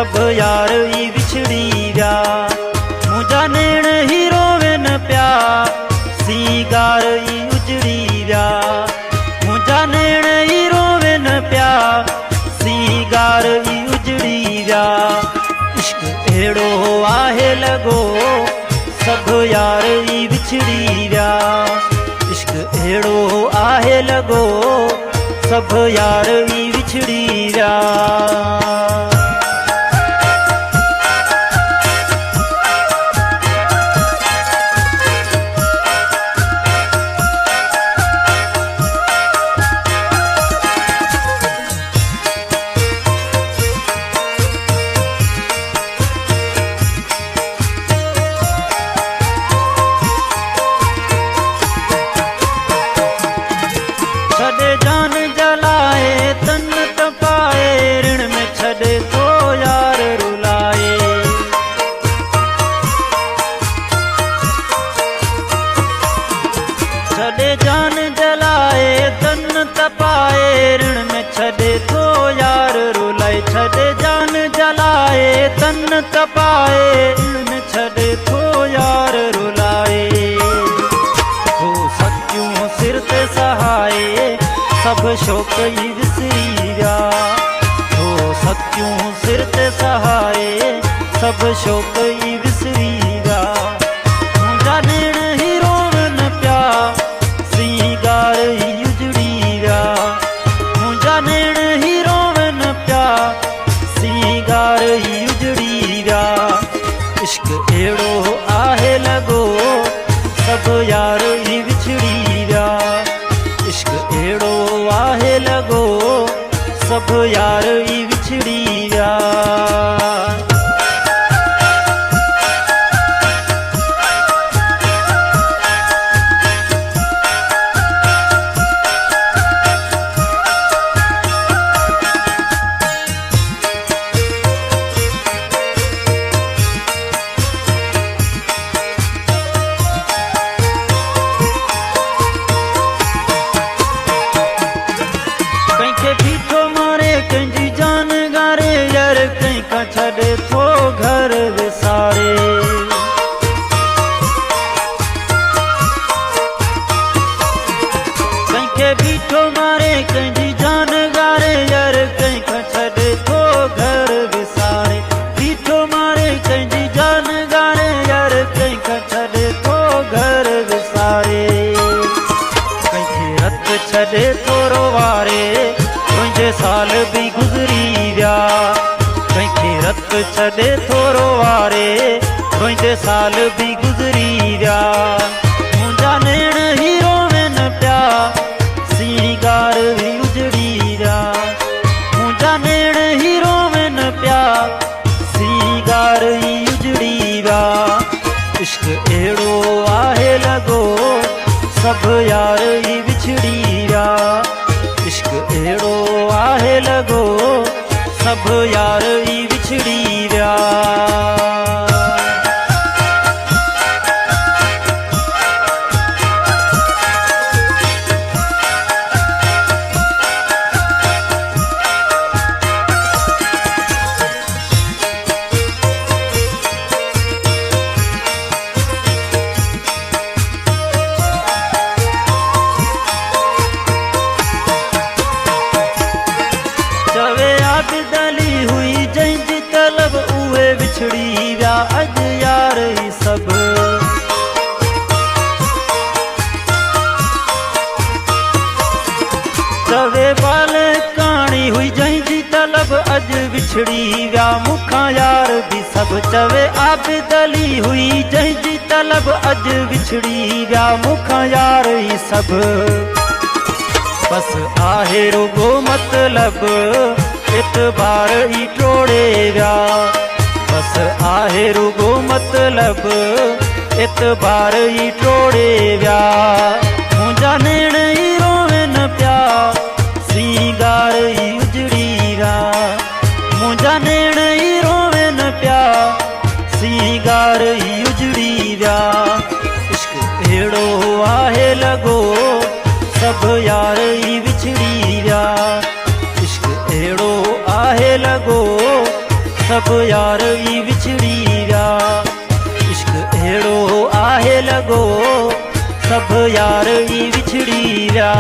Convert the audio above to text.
सब यार ई विछड़ी व्या। मुंहिंजा नेण ही रोवन पिया, सीगार ई उजड़ी व्या। मुंहिंजा नेण ही रोवन पिया, सीगार ई उजड़ी व्या। इश्क अहिड़ो आहे लॻो, सब यार ई विछड़ी व्या। इश्क अहिड़ो आहे लॻो, सब यार ई विछड़ी व्या। छॾे जान जलाए तन तपाए, ऋण में छॾे तो यार रुलाए। छॾे जान जलाए तन तपाए, ऋण में छॾे तो यार रुलाए। छॾे जान जलाए तन तपाए, ऋण में छॾे तो यार रुलाए। हो सकियूं सिर ते सहाए, सब शौक़ ई विसरी व्या। हो सकियूं सिर ते सहाए, सब शौक़ ई विसरी व्या। मुंहिंजा नेण ही रोवन पिया, सीगार ई उजड़ी व्या। मुंहिंजा नेण ही रोवन पिया, सीगार ई उजड़ी व्या। इश्क अहिड़ो आहे लॻो, सब यार ई विछड़ी व्या। इश्क अहिड़ो आहे लॻो, सब यार ई विछड़ी व्या। कंहिंखे बीठो मारे कंहिंजी जान गारे, यार कंहिंखां छॾे थो घर विसारे। कंहिंखे बीठो मारे कंहिंजी जान गारे, यार कंहिंखां छॾे थो घर विसारे। बीठो मारे कंहिंजी जान गारे, यार कंहिंखां छॾे थो घर विसारे। कंहिंखे रत छॾे थो रोवारे, तुंहिंजे साल बि गुज़री व्या। कंहिंखे रत छॾे थो रोवारे, तुंहिंजे साल बि गुज़री व्या। मुंहिंजा नेण ही रोवन पिया, सीगार बि उजड़ी व्या। मुंहिंजा नेण ही रोवन पिया, सीगार ई उजड़ी व्या। इश्क अहिड़ो आहे लॻो, सब यार ई विछड़ी व्या। इश्क अहिड़ो आहे लॻो, सब यार ई विछड़ी व्या। चवे आबिदली हुई जंहिंजी तलब, उहे विछड़ी व्या अॼु यार ई सब। चवे बाल कहाणी हुई जंहिंजी तलब, अॼु विछड़ी व्या मूंखां यार बि सब। चवे आबिदली हुई जंहिंजी तलब, अॼु विछड़ी व्या मूंखां यार ई सब। बस आहे रुगो मतलब, एतबार ई टोड़े व्या। बस आहे रुगो मतलब, एतबार ई टोड़े व्या। मुंहिंजा नेण ई रोवन पिया, सीगार ई उजड़ी व्या। मुंहिंजा नेण ई रोवन पिया, सीगार ई उजड़ी व्या। इश्क अहिड़ो आहे लॻो, सब यार ई विछड़ी व्या। इश्क अहिड़ो आहे लॻो, सब यार ई विछड़ी विया। इश्क अहिड़ो आहे लॻो, सब यार ई विछड़ी विया।